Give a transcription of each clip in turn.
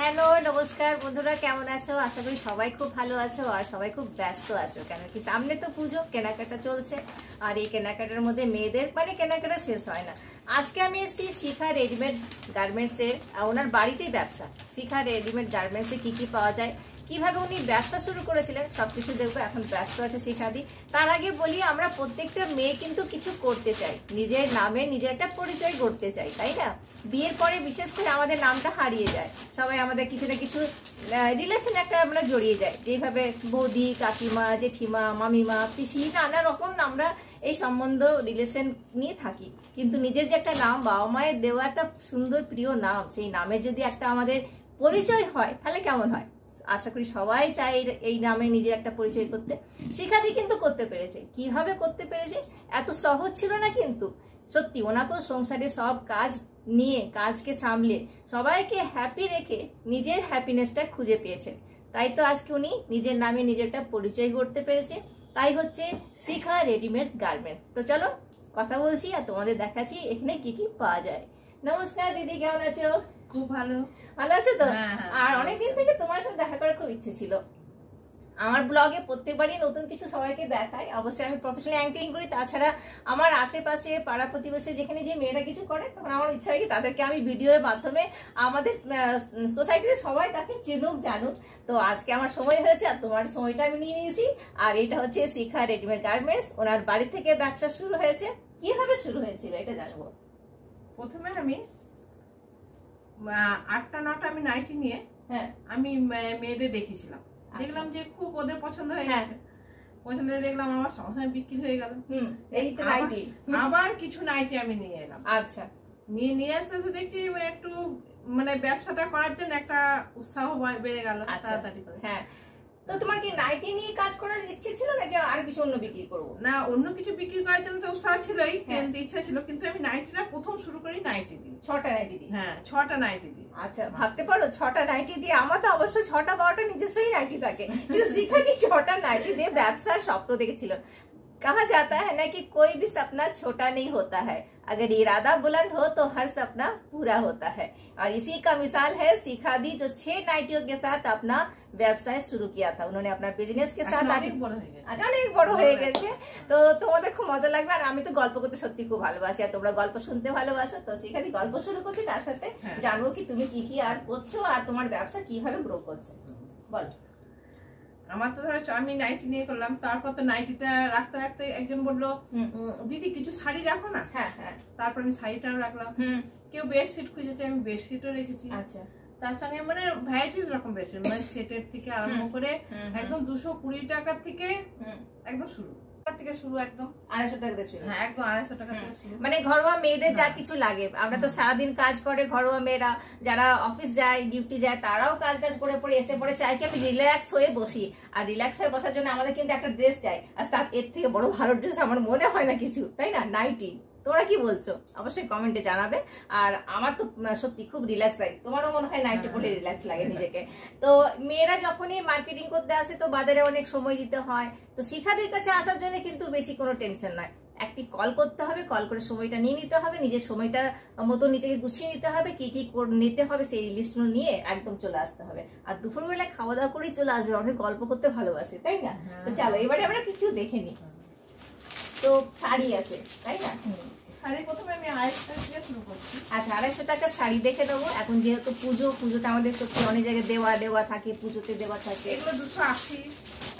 Hello নমস্কার বন্ধুরা, কেমন আছো? আশা করি সবাই খুব ভালো আছো আর সবাই খুব ব্যস্ত আছো, কেন কি সামনে তো পুজো, কেনাকাটা চলছে। আর এই কেনাকাটার মধ্যে মেয়েদের কেনাকাটা শেষ হয় না। আজকে আমি এসেছি শিখা রেডিমেড গার্মেন্টস এর, ওনার বাড়িতেই ব্যবসা। শিখা রেডিমেড গার্মেন্টস এ কি কি পাওয়া যায়, কিভাবে উনি ব্যবসা শুরু করেছিলেন, সবকিছু দেখবো। এখন ব্যস্ত আছে শিখাদি। তার আগে বলি, আমরা প্রত্যেকটা মেয়ে কিন্তু কিছু করতে চাই, নিজের নামে নিজের একটা পরিচয় করতে চাই, তাই না? বিয়ের পরে বিশেষ করে আমাদের নামটা হারিয়ে যায়, সবাই আমাদের কিছু না কিছু রিলেশন একটা আমরা জড়িয়ে যায়, যেভাবে বৌদি, কাকিমা, জেঠিমা, মামিমা, পিসি, নানা রকম আমরা এই সম্বন্ধ রিলেশন নিয়ে থাকি। কিন্তু নিজের যে একটা নাম, বাবা মায়ের দেওয়া একটা সুন্দর প্রিয় নাম, সেই নামে যদি একটা আমাদের পরিচয় হয় তাহলে কেমন হয়? আশা করি সবাই চায় এই নামে নিজের একটা পরিচয় করতে। শিখাদি কিন্তু করতে পেরেছে। কিভাবে করতে পেরেছে? এত সহজ ছিল না কিন্তু, সত্যি ওনাকেও সংসারে সব কাজ নিয়ে, কাজকে সামলে সবাইকে হ্যাপি রেখে নিজের হ্যাপিনেসটা খুঁজে পেয়েছেন। তাই তো আজকে উনি নিজের নামে নিজের একটা পরিচয় করতে পেরেছে। তাই হচ্ছে শিখা রেডিমেড গার্মেন্ট। তো চলো কথা বলছি আর তোমাদের দেখাচ্ছি এখানে কি কি পাওয়া যায়। নমস্কার দিদি, কেমন আছো? খুব ভালো। ভালো আছে তো? হ্যাঁ। আর অনেকদিন থেকে তোমার সাথে দেখা করার খুব ইচ্ছে ছিল। আমার ব্লগে প্রত্যেকবারই নতুন কিছু সবাইকে দেখাই। অবশ্যই আমি প্রফেশনাল অ্যাঙ্কারিং করি, তাছাড়া আমার আশেপাশে পাড়া প্রতিবেশী যেখানে যে মেয়েরা কিছু করে, তখন আমার ইচ্ছা হয় কি তাদেরকে আমি ভিডিওর মাধ্যমে আমাদের সোসাইটিতে সবাই তাকে চিনুক, জানুক। তো আজকে আমার সময় হয়েছে আর তোমার সময়টা আমি নিয়ে নিয়েছি। আর এটা হচ্ছে শিখা রেডিমেড গার্মেন্টস। ওনার বাড়ি থেকে ব্যবসা শুরু হয়েছে। কিভাবে শুরু হয়েছিল এটা জানবো। প্রথমে আমি 8টা-9টা আমি নাইটি নিয়ে আমি মেয়েদের দেখেছিলাম। দেখলাম যে খুব ওদের পছন্দ হয়ে গেছে। পছন্দ হয়ে দেখলাম আমার সঙ্গে বিক্রি হয়ে গেল। এইটা নাইটি। আবার কিছু নাইটি আমি নিয়ে এলাম। আচ্ছা, নিয়ে আসতে তো দেখছি একটু ব্যবসাটা করার জন্য একটা উৎসাহ বেড়ে গেল তাড়াতাড়ি করে। হ্যাঁ, তো তোমার কি নাইটি নিয়ে কাজ করার ইচ্ছে ছিল নাকি আর কিছু অন্য বিক্রি করবো? না, অন্য কিছু বিক্রি করার জন্য তো উৎসাহ ছিলই, কিন্তু ইচ্ছা ছিল। কিন্তু আমি নাইটিটা প্রথম শুরু করি নাইটি দিই। 6টা নাইটি দিই? হ্যাঁ, 6টা নাইটি দিই। আচ্ছা, ভাবতে পারো 6টা নাইটি দিয়ে। আমার তো অবশ্য 6টা-12টা নিজস্বই নাইটি থাকে, কিন্তু শিখাদি 6টা নাইটি দিয়ে ব্যবসার স্বপ্ন দেখেছিল। कहा जाता है ना कि कोई भी सपना छोटा नहीं होता है, अगर इरादा बुलंद हो तो हर सपना पूरा होता है। और इसी का मिसाल है शिखादी, जो 6 नाइटियों के साथ अपना व्यवसाय शुरू किया था। उन्होंने अपना बिजनेस के साथ অনেক বড় হয়ে গেছে। তো তোমাদের খুব মজা লাগবে। আর আমি তো গল্প করতে সত্যি খুব ভালোবাসি, আর তোমরা গল্প শুনতে ভালোবাসো। তো শিখাদি গল্প শুরু করছি, তার সাথে জানবো কি তুমি কি কি আর করছো আর তোমার ব্যবসা কিভাবে গ্রো করছে। বল। আমার তো ধরো আমি নাইটি নিয়ে করলাম, তারপর তো নাইটিটা রাখতে রাখতে একজন বললো, দিদি কিছু শাড়ি রাখো না। তারপর আমি শাড়িটাও রাখলাম। কেউ বেডশিট খুঁজেছে, আমি বেডশিটও রেখেছি। আচ্ছা, তার সঙ্গে ভ্যারাইটিস রকম বেডশিট, সেটের থেকে আরম্ভ করে একদম 220 টাকার থেকে একদম শুরু, থেকে শুরু একদম 250 টাকা থেকে শুরু। হ্যাঁ, একদম 250 টাকা থেকে শুরু। ঘরোয়া মেয়েদের যা কিছু লাগে, আমরা তো সারাদিন কাজ করে ঘরোয়া মেয়েরা যারা অফিস যায়, ডিউটি যায়, তারাও কাজ করে পরে এসে পরে চাই কি আমি রিল্যাক্স হয়ে বসি। আর রিল্যাক্স হয়ে বসার জন্য আমাদের কিন্তু একটা ড্রেস চাই, আর তার এর থেকে বড় ভালো ড্রেস আমার মনে হয় না কিছু, তাই না? নাইটি। তোমরা কি বলছো অবশ্যই কমেন্টে জানাবে। আর আমার তো সত্যি খুব রিল্যাক্স লাগে, তোমারও মনে হয় নাইটি পরে রিল্যাক্স লাগে নিজেকে। তো মেয়েরা যখনই মার্কেটিং করতে আসে তো বাজারে অনেক সময় দিতে হয়। তো শিখাদের কাছে আসার জন্য কিন্তু বেশি কোনো টেনশন নাই, একটি কল করতে হবে, কল করে সময়টা নিয়ে নিতে হবে, নিজের সময়টা মতো নিজেকে গুছিয়ে নিতে হবে, কি কি নিতে হবে সেই লিস্টগুলো নিয়ে একদম চলে আসতে হবে। আর দুপুরবেলায় খাওয়া দাওয়া করেই চলে আসবে, অনেক গল্প করতে ভালোবাসে, তাই না? তো চলো এবারে আমরা কিছু দেখে নিই। তো শাড়ি আছে, তাই না? প্রথমে আমি 250 টাকা থেকে শুরু করছি। আচ্ছা, 250 টাকা শাড়ি দেখে দেবো। এখন যেহেতু পুজোতে আমাদের সত্যি অনেক জায়গায় দেওয়া থাকে, পুজোতে দেওয়া থাকে। এগুলো 280।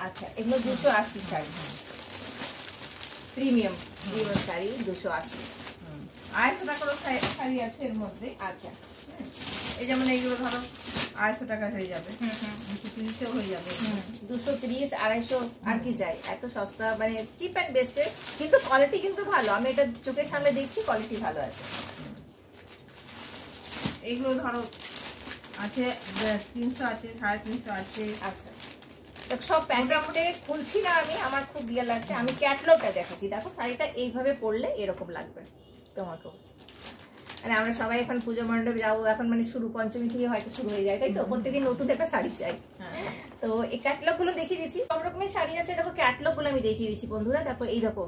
আচ্ছা, এগুলো 280 শাড়ি। প্রিমিয়াম শাড়ি 280। 250 টাকারও শাড়ি আছে এর মধ্যে। আচ্ছা, এই যেমন এইগুলো ধরো 250 টাকা হয়ে যাবে, 230 হয়ে যাবে। 230, 250 আর কি চাই? এত সস্তা, চিপ অ্যান্ড বেস্টের, কিন্তু কোয়ালিটি কিন্তু ভালো। আমি এটা চোখের সামনে দেখছি, কোয়ালিটি ভালো আছে। এইগুলো ধরো আছে 300 আছে, 350 আছে। আচ্ছা, সব প্যান্টে খুলছি না আমি, আমার খুব ইয়ে লাগছে। আমি ক্যাটলগটা দেখাচ্ছি, দেখো শাড়িটা এইভাবে পরলে এরকম লাগবে তোমাকেও। আমরা সবাই এখন পুজো মণ্ডপে যাবো, এখন শুরু পঞ্চমী থেকে হয়তো শুরু হয়ে যায়, তাই তো? প্রত্যেকদিন নতুন একটা শাড়ি চাই। তো এই ক্যাটলগ গুলো দেখিয়ে দিচ্ছি, সব রকমের শাড়ি আছে। দেখো ক্যাটলগ গুলো আমি দেখিয়ে দিচ্ছি বন্ধুরা। দেখো এই দেখো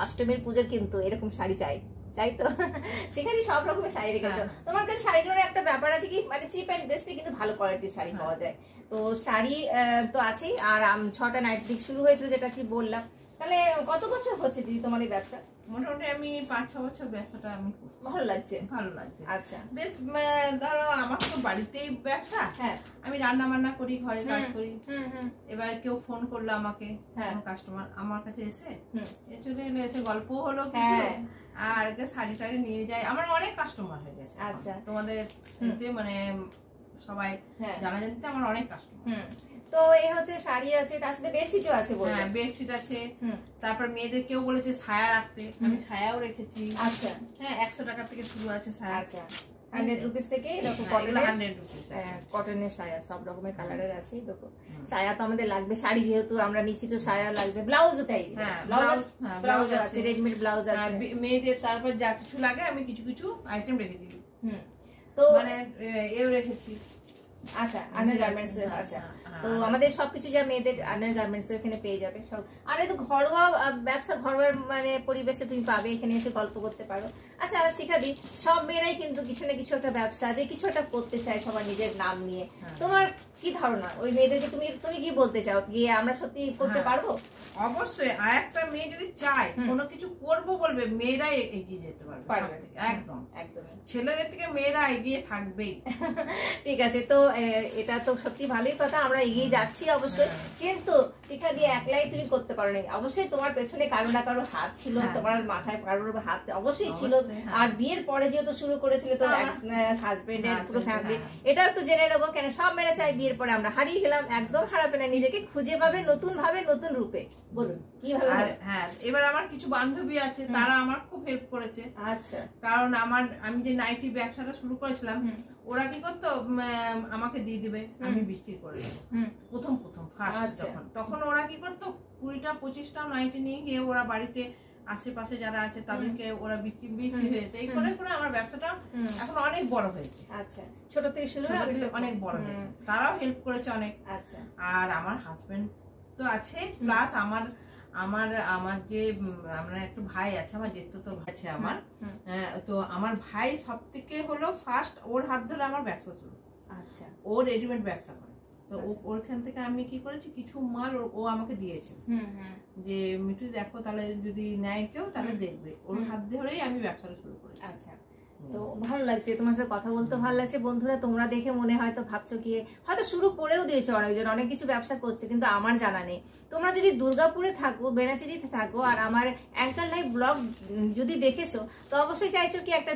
অষ্টমীর পুজোর কিন্তু এরকম শাড়ি চাই, তাই তো সেখানে সব রকমের শাড়ি রেখেছো। তোমার কাছে শাড়িগুলোর একটা ব্যাপার আছে কি, মানে চিপ এন্ড বেস্টে কিন্তু ভালো কোয়ালিটির শাড়ি পাওয়া যায়। তো শাড়ি তো আছেই, আর 6টা নাইট পিক শুরু হয়েছিল যেটা কি বললাম। তাহলে কত বছর হচ্ছে দিদি তোমার এই ব্যবসা? মোটামুটি আমি 5-6 বছর ব্যবসাটা আমি ভালো লাগছে। ভালো লাগছে। আচ্ছা, বেশ ধরো আমার তো বাড়িতেই ব্যবসা, আমি রান্না বান্না করি, ঘরে কাজ করি। এবার কেউ ফোন করলো আমাকে, কোনো কাস্টমার আমার কাছে এসে চলে এলো, এসে গল্প হলো কিছু, আর শাড়ি টাড়ি নিয়ে যায়। আমার অনেক কাস্টমার হয়ে গেছে। আচ্ছা, তোমাদের মানে সবাই জানাজানিতে আমার অনেক কাস্টমার। তো এই হচ্ছে শাড়ি আছে, তার সাথে বেডশিটও আছে। হ্যাঁ, বেডশিট আছে। তারপর মেয়েদের কেউ বলেছে ছায়া রাখতে, আমি ছায়াও রেখেছি। আচ্ছা, হ্যাঁ, 100 টাকা থেকে শুরু আছে ছায়া। আচ্ছা, 100 রুপিস থেকে এরকম কটনের ছায়া সব রকমের কালারের আছে। দেখো ছায়া তো আমাদের লাগবে, শাড়ি যেহেতু আমরা নিচ্ছি তো ছায়া লাগবে। ব্লাউজও চাই, ব্লাউজ আছে, রেডিমেড ব্লাউজ আছে মেয়েদের। তারপর যা কিছু লাগে আমি কিছু কিছু আইটেম রেখেছি। তো মানে এও রেখেছি। আচ্ছা, আনার গার্মেন্টস। আচ্ছা, তো আমাদের সবকিছু যা মেয়েদের আনার গার্মেন্টস এখানে পেয়ে যাবে সব। আর এই তো ঘরোয়া ব্যবসা, ঘরোয়া মানে পরিবেশে তুমি পাবে, এখানে এসে গল্প করতে পারো। আচ্ছা শিখাদি, সব মেয়েরাই কিন্তু কিছু না কিছু একটা ব্যবসা যে কিছু একটা করতে চায় সবার নিজের নাম নিয়ে। তোমার কি ধারণা ওই মেয়েদেরকে, তুমি কি বলতে চাও, গিয়ে আমরা সত্যি করতে পারবো? অবশ্যই। আর একটা মেয়ে যদি চায় কোনো কিছু করবো বলবে, মেয়েরাই এগিয়ে যেতে পারবে। একদম একদমই, ছেলেদের থেকে মেয়েরা এগিয়ে থাকবেই। ঠিক আছে, তো এটা তো সত্যি ভালোই কথা, আমরা এগিয়ে যাচ্ছি অবশ্যই। কিন্তু শিখা দিয়ে একলাই তুমি করতে পারো না, অবশ্যই তোমার পেছনে কারো না কারো হাত ছিল, তোমার মাথায় কারোর হাত অবশ্যই ছিল। আর বিয়ের পরে যেহেতু শুরু করেছিল তো হাজবেন্ডের পুরো ফ্যামিলি, এটা একটু জেনে নেবো। কেন সব মেয়েরা চাই বিয়ের পরে আমরা হারিয়ে গেলাম, একদম হারাবে না, নিজেকে খুঁজে পাবে নতুন ভাবে, নতুন রূপে। বলুন কিভাবে? হ্যাঁ, এবার আমার কিছু বান্ধবী আছে, তারা আমার খুব হেল্প করেছে। আচ্ছা, কারণ আমি যে নাইটি ব্যবসাটা শুরু করেছিলাম, ওরা কি করতো, আমাকে দিয়ে দিবে, আমি বিক্রি করে দেবো। প্রথম ফার্স্ট তখন ওরা কি করতো, 20টা-25টা নাইটি নিয়ে গিয়ে ওরা বাড়িতে আশেপাশে যারা আছে তাদেরকে ওরা বিক্রি হয়েছে। এই করে করে আমার ব্যবসাটা এখন অনেক বড় হয়েছে। আচ্ছা, ছোট থেকে শুরু অনেক বড় হয়েছে, তারাও হেল্প করেছে অনেক। আচ্ছা, আর আমার হাজবেন্ড তো আছে, প্লাস আমার যে আমরা একটু ভাই আছে, আমার যেহেতু তো ভাই আছে আমার, তো আমার ভাই সব থেকে হলো ফার্স্ট, ওর হাত ধরে আমার ব্যবসা শুরু। আচ্ছা, ও রেডিমেড ব্যবসা করে, তো ওরখান থেকে আমি কি করেছি, কিছু মাল ও আমাকে দিয়েছে যে মিঠু দেখো, তাহলে যদি নেয় কেউ তাহলে দেখবে। ওর হাত ধরেই আমি ব্যবসাটা শুরু করেছি। আচ্ছা, তো ভালো লাগছে তোমার সাথে কথা বলতে, ভালো লাগছে। বন্ধুরা তোমরা দেখে মনে হয়তো ভাবছো কি, হয়তো শুরু করেও দিয়েছো অনেকজন, অনেক কিছু ব্যবসা করছে, কিন্তু আমার জানা নেই। তোমরা যদি দুর্গাপুরে থাকো, বেনাচিরিতে থাকো, আর আমার অ্যাঙ্কার লাইভ ব্লগ যদি দেখেছো, তো অবশ্যই চাইছো কি একটা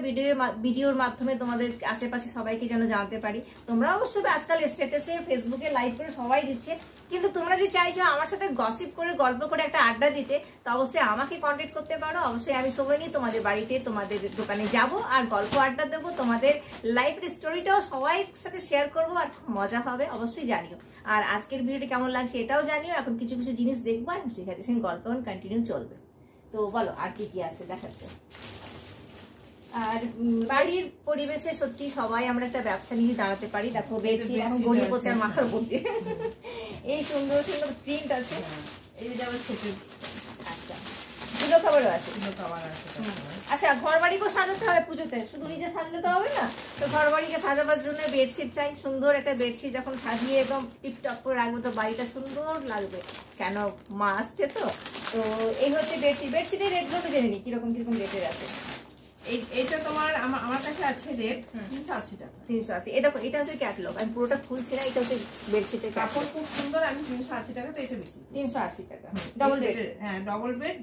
ভিডিওর মাধ্যমে তোমাদের আশেপাশে সবাইকে যেন জানতে পারি। তোমরা অবশ্যই আজকাল স্ট্যাটাসে, ফেসবুকে লাইভ করে সবাই দিচ্ছে, কিন্তু তোমরা যে চাইছো আমার সাথে গসিপ করে, গল্প করে একটা আড্ডা দিতে, তো অবশ্যই আমাকে কন্ট্যাক্ট করতে পারো। অবশ্যই আমি সময় নিয়ে তোমাদের বাড়িতে, তোমাদের দোকানে যাব, আর গল্প আড্ডা দেবো, তোমাদের লাইফের স্টোরিটাও সবাই সাথে শেয়ার করবো, আর খুব মজা হবে। অবশ্যই জানিও। আর আজকের ভিডিওটি কেমন লাগছে এটাও জানিও। এখন কিছু কিছু জিনিস দেখবো, আর শিখাতে সঙ্গে গল্প কন্টিনিউ চলবে। তো বলো আর কি কি আছে দেখাচ্ছে। আর বাড়ির পরিবেশে সত্যি সবাই আমরা একটা ব্যবসা নিয়ে দাঁড়াতে পারি। দেখো বেশি এখন গড়িয়ে পড়ছে মাথার মধ্যে, এই সুন্দর সুন্দর প্রিন্ট আছে। আচ্ছা, পুজো খাবারও আছে। আচ্ছা, ঘর বাড়িকেও সাজাতে হবে পুজোতে, শুধু নিজে সাজলে তো হবে না। তো ঘর বাড়িকে সাজাবার জন্য বেডশিট চাই, সুন্দর একটা বেডশিট যখন সাজিয়ে একদম টিপটপ করে রাখবো তো বাড়িটা সুন্দর লাগবে। কেন মা আসছে তো। তো এই হচ্ছে বেডশিটের রেটগুলো জেনে নি কিরকম কিরকম রেটের আছে। এইটা তোমার আমার কাছে আছে রেট 380 টাকা। 380। এই দেখো এটা হচ্ছে ক্যাটালগ, আমি পুরোটা খুলছি না, এটা হচ্ছে বেডশিটের কাপড়, খুব সুন্দর। আমি 380 টাকা তো এটা বিক্রি। 380 টাকা ডবল বেড। হ্যাঁ, double bed,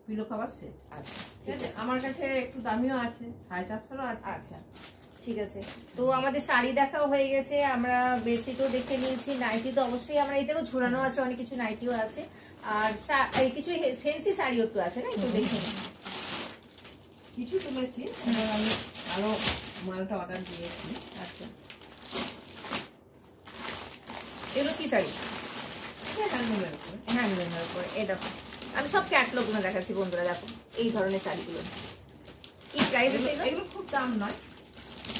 pillow cover set. আচ্ছা, ঠিক আছে। আমার কাছে একটু দামিও আছে, 450 আছে। আচ্ছা, ঠিক আছে। তো আমাদের শাড়ি দেখাও হয়ে গেছে, আমরা বেডশিটও দেখে নিয়েছি, নাইটি তো অবশ্যই আমরা এই দেখো ঝুলানো আছে, অনেক কিছু নাইটিও আছে, আর কিছু ফ্যান্সি শাড়িও একটু আছে না, একটু দেখে নিই। কিছু তুলেছি, আমি আরো মালটা অর্ডার দিয়েছি। আচ্ছা, এগুলো কি শাড়ি? হ্যান্ডলুমের উপরে। হ্যান্ডলুমের উপরে। এই দেখো আমি সব ক্যাটালগ গুলো দেখাচ্ছি বন্ধুরা, দেখো এই ধরনের শাড়িগুলো কি প্রাইস? এগুলো খুব দাম নয়,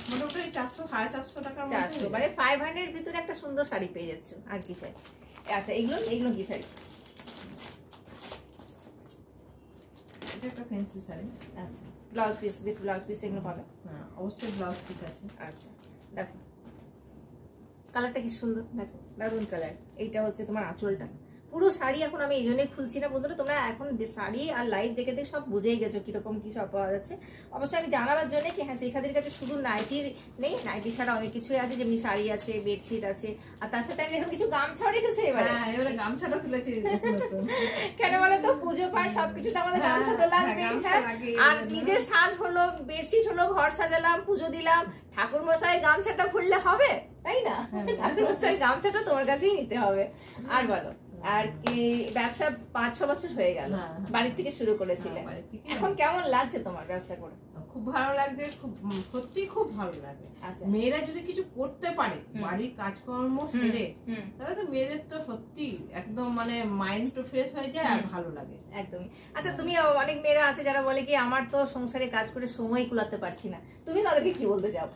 মোটামুটি 400-450 টাকার মধ্যে। 400 মানে 500 এর ভিতরে একটা সুন্দর শাড়ি পেয়ে যাচ্ছ, আর কি চাই। আচ্ছা, এগুলো কি শাড়ি? এটা একটা ফ্যান্সি শাড়ি। আচ্ছা, blouse piece with blouse piece এগুলো পাবে? হ্যাঁ অবশ্যই ব্লাউজ পিস আছে। আচ্ছা দেখো কালারটা কি সুন্দর, দেখো দারুন কালার। এইটা হচ্ছে তোমার আঁচলটা। পুরো শাড়ি এখন আমি এই জন্যই খুলছি না বন্ধুরা, তোমরা এখন শাড়ি আর লাইভ দেখে দেখে সব বুঝেই গেছো কিরকম কি সব পাওয়া যাচ্ছে। অবশ্যই আমি জানাবার জন্য কি হ্যাঁ শিখাদির কাছে শুধু নাইটির নেই, নাইটি ছাড়া অনেক কিছুই আছে, যেমনি শাড়ি আছে, বেডশিট আছে, আর তার সাথে আমি এখন কিছু গামছাও রেখেছো এবারে। হ্যাঁ এবারে গামছাটা তুলেছি। কেন বলো তো, পুজো পাঠ সবকিছুতে আমাদের গামছা তো লাগবে। আর নিজের সাজ হলো, বেডশিট হলো, ঘর সাজালাম, পুজো দিলাম, ঠাকুর মশাই গামছাটা খুললে হবে, তাই না? ঠাকুর মশাই গামছাটা তোমার কাছেই নিতে হবে। আর বলো, আর কি ব্যবসা 5-6 বছর হয়ে গেল, বাড়ির থেকে শুরু করেছিলে, এখন কেমন লাগছে তোমার ব্যবসা করে? খুব ভালো লাগছে, খুব সত্যি খুব ভালো লাগে। মেয়েরা যদি কিছু করতে পারে বাড়ির কাজকর্ম সেরে, তাহলে তো মেয়েদের তো সত্যি একদম মানে মাইন্ড তো ফ্রেশ হয়ে যায় আর ভালো লাগে একদমই। আচ্ছা তুমি, অনেক মেয়েরা আছে যারা বলে কি আমার তো সংসারে কাজ করে সময় কুলাতে পারছি না, তুমি তাদেরকে কি বলতে চাও?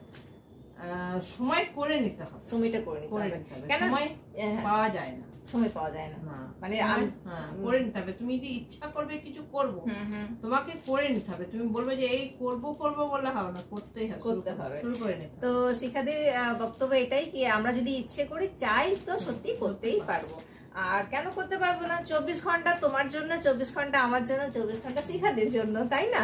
সময় করে নিতে হবে, সময়টা করে নিতে হবে। কেন সময় পাওয়া যায় না, সময় পাওয়া যায় না, মানে করে নিতে হবে। তুমি যদি ইচ্ছা করবে কিছু করব, তোমাকে করে নিতে হবে। তুমি বলবে যে এই করব করব বললে হবে না, করতেই হবে, করতে হবে, শুরু করে নিতে হবে। তো শিখাদের বক্তব্য এটাই কি আমরা যদি ইচ্ছে করি চাই তো সত্যি করতেই পারবো। আর কেন করতে পারবো না? 24 ঘন্টা তোমার জন্য, 24 ঘন্টা আমার জন্য, 24 ঘন্টা শিখাদের জন্য, তাই না?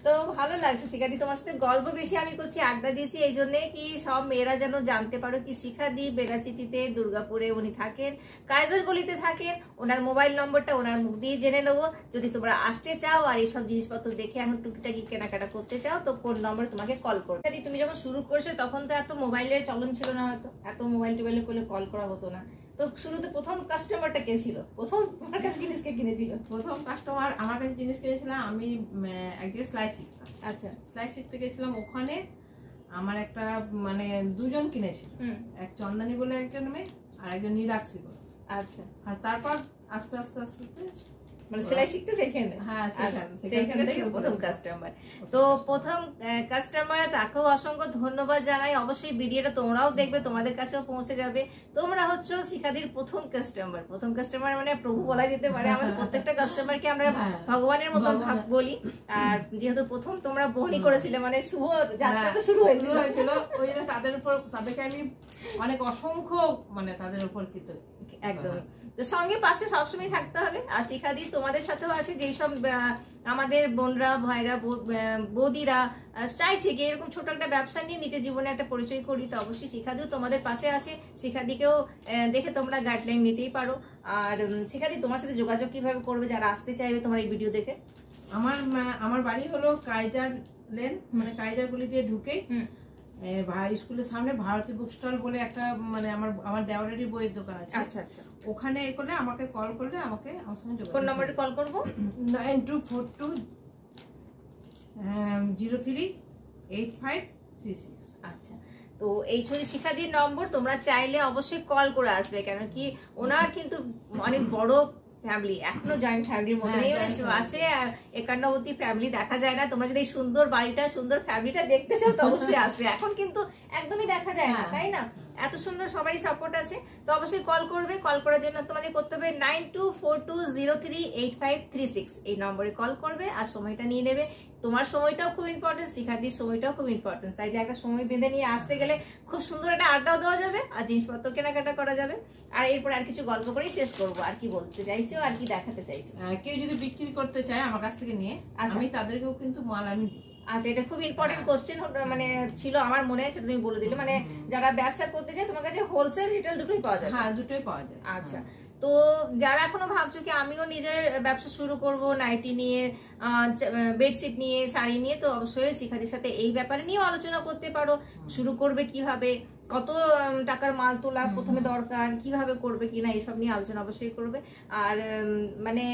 তো ভালো লাগছে শিখাদি, তোমার সাথে গল্প বেশি আমি করছি, আড্ডা দিয়েছি এই জন্য কি সব মেয়েরা যেন জানতে পারো কি শিখাদি বেড়াচিটিতে দুর্গাপুরে উনি থাকেন, কাইজার গলিতে থাকেন। ওনার মোবাইল নম্বরটা ওনার মুখ দিয়ে জেনে নেবো। যদি তোমরা আসতে চাও আর এইসব জিনিসপত্র দেখে এখন টুকিটাকি কেনাকাটা করতে চাও তো কোন নম্বর তোমাকে কল করো। তুমি যখন শুরু করছো তখন তো এত মোবাইলের চলন ছিল না, হয়তো এত মোবাইল টোবাইলে করলে কল করা হতো না। তো শুরুতে প্রথম কাস্টমারটা কে ছিল? প্রথম আমার কাছে জিনিস কে কিনেছিল? প্রথম কাস্টমার আমার কাছে জিনিস কিনেছিলাম আমি একদিন সেলাই শিখতাম। আচ্ছা, সেলাই শিখতে গেছিলাম, ওখানে আমার একটা মানে দুজন কিনেছিল, এক চন্দনী বলে একজন মেয়ে আর একজন নিরাক্ষী বলে। আচ্ছা, আর তারপর আস্তে আস্তে আস্তে মানে সেলাই শিখতে সেখানে, হ্যাঁ সেখান থেকে প্রথম কাস্টমার। তো প্রথম কাস্টমার, তাকেও অসংখ্য ধন্যবাদ জানাই। অবশ্যই ভিডিওটা তোমরাও দেখবে, তোমাদের কাছেও পৌঁছে যাবে। তোমরা হচ্ছে শিখাদির প্রথম কাস্টমার। প্রথম কাস্টমার মানে প্রভু বলা যেতে পারে, আমাদের প্রত্যেকটা কাস্টমারকে আমরা ভগবানের মতো বলি। আর যেহেতু প্রথম তোমরা বহনি করেছিলে মানে শুভ যাত্রাটা শুরু হয়েছিল, ওই জন্য তাদেরকে আমি অনেক অসংখ্য মানে তাদের উপর কৃতজ্ঞ। একদমই। তো সঙ্গে পাশে সবসময় থাকতে হবে। আর শিখাদি তোমাদের সাথেও আছে, যেই সব আমাদের বোনরা ভাইরা বৌদিরা চাইছে কি এরকম ছোট একটা ব্যবসা নিয়ে নিজের জীবনে একটা পরিচয় করি, তো অবশ্যই শিখাদিও তোমাদের পাশে আছে। শিখাদিকেও দেখে তোমরা গাইডলাইন নিতেই পারো। আর শিখাদি তোমার সাথে যোগাযোগ কিভাবে করবে যারা আসতে চাইবে তোমার এই ভিডিও দেখে? আমার বাড়ি হলো কাইজার লেন, মানে কাইজার গলি দিয়ে ঢুকেই স্কুলের সামনে ভারতী বুক স্টল বলে একটা মানে আমার দেওয়ারেরই বইয়ের দোকান আছে। আচ্ছা আচ্ছা, ওখানে করলে আমাকে কল করলে আমার সঙ্গে যোগাযোগ। কোন নম্বরে কল করব? 9242038536। আচ্ছা, তো এই ছবি শিখাদির নম্বর, তোমরা চাইলে অবশ্যই কল করে আসবে, কেন কি ওনার কিন্তু অনেক বড় ফ্যামিলি, এখনো জয়েন্ট ফ্যামিলির মধ্যে আছে। 51 ফ্যামিলি দেখা যায় না। তোমরা যদি এই সুন্দর বাড়িটা, সুন্দর ফ্যামিলিটা দেখতে চাও তো অবশ্যই আসবে। এখন কিন্তু একদমই দেখা যায় না, তাই না? এত সুন্দর সবাই সাপোর্ট আছে। তো অবশ্যই কল করবে। কল করার জন্য তোমাদের করতে হবে 9242038536 এই নম্বরে কল করবে আর সময়টা নিয়ে নেবে। তোমার সময়টাও খুব ইম্পর্টেন্ট, শিখাদির সময়টাও খুব ইম্পর্টেন্ট, তাই যে একটা সময় বেঁধে নিয়ে আসতে গেলে খুব সুন্দর একটা আড্ডাও দেওয়া যাবে আর জিনিসপত্র কেনাকাটা করা যাবে। আর এরপর আর কিছু গল্প করেই শেষ করবো। আর কি বলতে চাইছো, আর কি দেখাতে চাইছো? কেউ যদি বিক্রি করতে চায় আমার কাছ থেকে নিয়ে, আমি তাদেরকেও কিন্তু মাল আমি দিই। আচ্ছা, এটা খুব ইম্পর্টেন্ট কোশ্চেন মানে ছিল আমার মনে, সেটা তুমি বলে দিলে। মানে যারা ব্যবসা করতে চায় তোমার কাছে হোলসেল রিটেল দুটোই পাওয়া যায়? হ্যাঁ দুটোই পাওয়া যায়। আচ্ছা, তো যারা এখনো ভাবছো কি আমিও নিজের ব্যবসা শুরু করব নাইটি নিয়ে, বেডশিট নিয়ে, শাড়ি নিয়ে, তো অবশ্যই শিখাদির সাথে এই ব্যাপারে নিয়েও আলোচনা করতে পারো। শুরু করবে কিভাবে, কত টাকার মাল তোলা প্রথমে দরকার, কিভাবে করবে কিনা, এইসব নিয়ে আলোচনা অবশ্যই করবে। আর মানে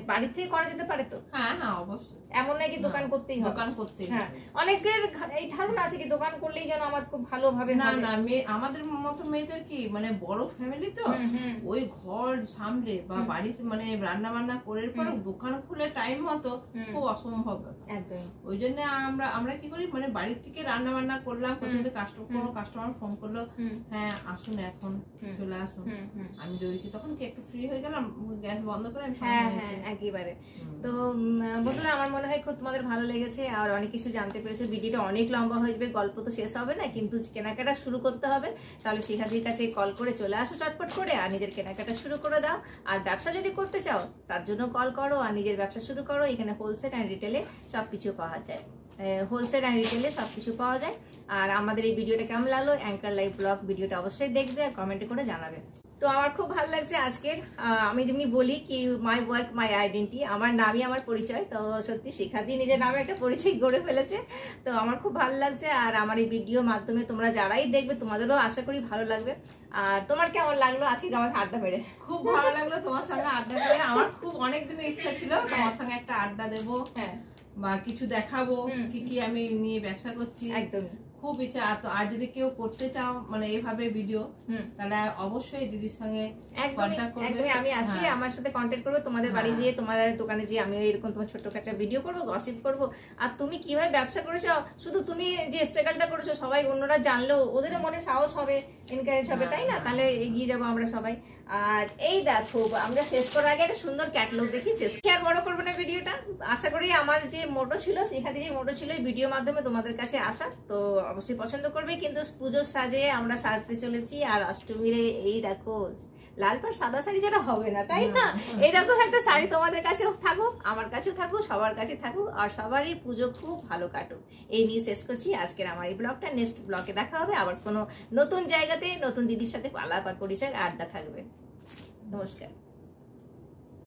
বাড়ি থেকে করা যেতে পারে তো? হ্যাঁ হ্যাঁ অবশ্যই, এমন নাকি দোকান করতেই হবে? দোকান করতেই। হ্যাঁ, অনেকের এই ধারণা আছে কি দোকান করলেই যেন আমার খুব ভালোভাবে। না না, আমাদের মতো মেয়েদের কি মানে বড় ফ্যামিলি তো, ওই ঘর সামলে বা বাড়িতে মানে রান্না বান্না করে পর দোকান খুলে টাইম মতো খুব অসম্ভব। একদম, ওই জন্য আমরা কি করি মানে বাড়ির থেকে রান্না বান্না করলাম, কোনো কাস্টমার ফোন করলো হ্যাঁ আসুন এখন চলে আসুন, আমি রয়েছি। তখন কি একটু ফ্রি হয়ে গেলাম, গ্যাস বন্ধ করে আমি একেবারে। তো বন্ধুরা আমার মনে হয় খুব তোমাদের ভালো লেগেছে আর অনেক কিছু জানতে পেরেছো। ভিডিওটা অনেক লম্বা হয়ে যাবে, গল্প তো শেষ হবে না, কিন্তু কেনাকাটা শুরু করতে হবে। তাহলে শিখাদির কাছে কল করে চলে আসো চটপট করে আর নিজের কেনাকাটা শুরু করে দাও। আর ব্যবসা যদি করতে চাও তার জন্য কল করো আর নিজের ব্যবসা শুরু করো। এখানে হোলসেল অ্যান্ড রিটেলে সবকিছু পাওয়া যায়, হোলসেল অ্যান্ড রিটেলে সবকিছু পাওয়া যায়। আর আমাদের এই ভিডিওটা কেমন লাগলো, অ্যাঙ্কার লাইভ ব্লগ ভিডিওটা অবশ্যই দেখবে আর কমেন্টে করে জানাবে। তো আমার খুব ভালো লাগছে আজকের, আমি যেমনি বলি কি মাই ওয়ার্ক মাই আইডেন্টি, আমার নামই আমার পরিচয়। তো সত্যি শিখাদি নিজের নামে একটা পরিচয় গড়ে ফেলেছে, তো আমার খুব ভালো লাগছে। আর আমার এই ভিডিওর মাধ্যমে তোমরা যারাই দেখবে তোমাদেরও আশা করি ভালো লাগবে। আর তোমার কেমন লাগলো আজকে আমার আড্ডা মেরে? খুব ভালো লাগলো তোমার সঙ্গে আড্ডা করে। আমার খুব অনেক দিনের ইচ্ছা ছিল তোমার সঙ্গে একটা আড্ডা দেবো, বা কিছু দেখাবো কি কি আমি নিয়ে ব্যবসা করছি। একদম খুব ইচ্ছা। আর যদি কেউ করতে চাও মানে এইভাবে ভিডিও, তাহলে অবশ্যই দিদির সঙ্গে কন্টাক্ট করবে। আমি আছি, আমার সাথে কন্টাক্ট করবে। তোমাদের বাড়ি গিয়ে তোমার দোকানে গিয়ে আমি এরকম তোমার ছোট্ট একটা ভিডিও করবো, গসিপ করবো। আর তুমি কিভাবে ব্যবসা করেছো, শুধু তুমি যে স্ট্রাগলটা করেছো সবাই অন্যরা জানলেও ওদেরও মনে সাহস হবে, এনকারেজ হবে, তাই না? তাহলে এগিয়ে যাবো আমরা সবাই। আর এই দেখো আমরা শেষ করার আগে একটা সুন্দর ক্যাটালগ দেখি শেষ। আর বড় করবো না ভিডিওটা। আশা করি আমার যে মোটো ছিল, শিখাদি যে মোটো ছিল এই ভিডিওর মাধ্যমে তোমাদের কাছে আসা, তো অবশ্যই পছন্দ করবে। কিন্তু পুজোর সাজে আমরা সাজতে চলেছি আর অষ্টমীরে এই দেখো লাল পাড় সাদা শাড়ি যেটা হবে না, তাই না? এইরকম একটা শাড়ি তোমাদের কাছেও থাকুক, আমার কাছেও থাকুক, সবার কাছে থাকুক, আর সবারই পুজো খুব ভালো কাটুক। এই নিয়ে শেষ করছি আজকের আমার এই ব্লগটা। নেক্সট ব্লগে দেখা হবে আবার কোনো নতুন জায়গাতে, নতুন দিদির সাথে আলাপ আর পরিচয় আড্ডা থাকবে। নমস্কার।